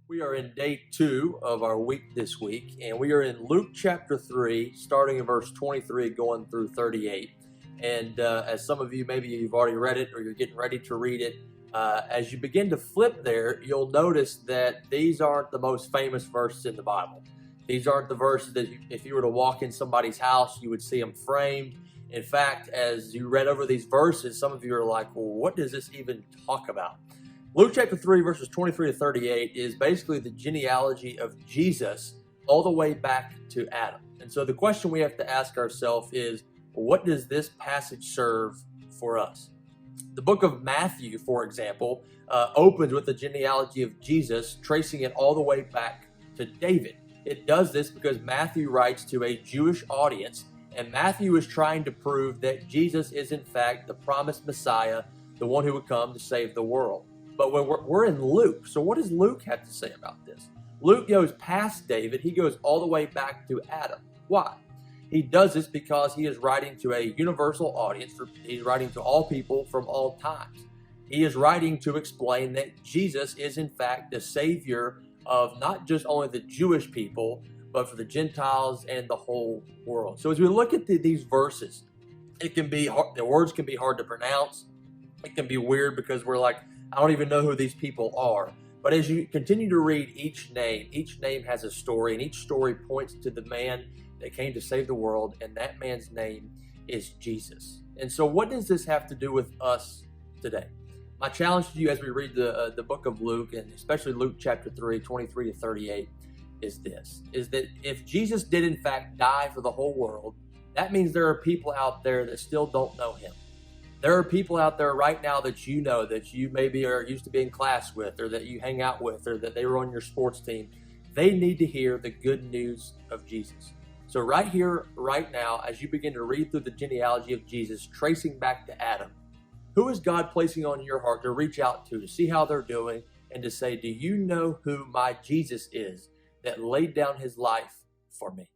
We are in day 2 of our week this week, and we are in Luke chapter 3, starting in verse 23, going through 38. And as some of you, maybe you've already read it or you're getting ready to read it, as you begin to flip there, you'll notice that these aren't the most famous verses in the Bible. These aren't the verses that if you were to walk in somebody's house, you would see them framed. In fact, as you read over these verses, some of you are like, well, what does this even talk about? Luke chapter 3, verses 23 to 38 is basically the genealogy of Jesus all the way back to Adam. And so the question we have to ask ourselves is, what does this passage serve for us? The book of Matthew, for example, opens with the genealogy of Jesus, tracing it all the way back to David. It does this because Matthew writes to a Jewish audience, and Matthew is trying to prove that Jesus is in fact the promised Messiah, the one who would come to save the world. But when we're in Luke, so what does Luke have to say about this? Luke goes past David. He goes all the way back to Adam. Why? He does this because he is writing to a universal audience. He's writing to all people from all times. He is writing to explain that Jesus is in fact the Savior of not just only the Jewish people, but for the Gentiles and the whole world. So as we look at these verses, it can be hard, the words can be hard to pronounce. It can be weird because we're like, I don't even know who these people are. But as you continue to read each name has a story, and each story points to the man that came to save the world, and that man's name is Jesus. And so what does this have to do with us today? My challenge to you as we read the book of Luke, and especially Luke chapter 3, 23 to 38, is this, is that if Jesus did in fact die for the whole world, that means there are people out there that still don't know him. There are people out there right now that you know, that you maybe are used to be in class with, or that you hang out with, or that they were on your sports team. They need to hear the good news of Jesus. So right here, right now, as you begin to read through the genealogy of Jesus, tracing back to Adam, who is God placing on your heart to reach out to see how they're doing, and to say, do you know who my Jesus is that laid down his life for me?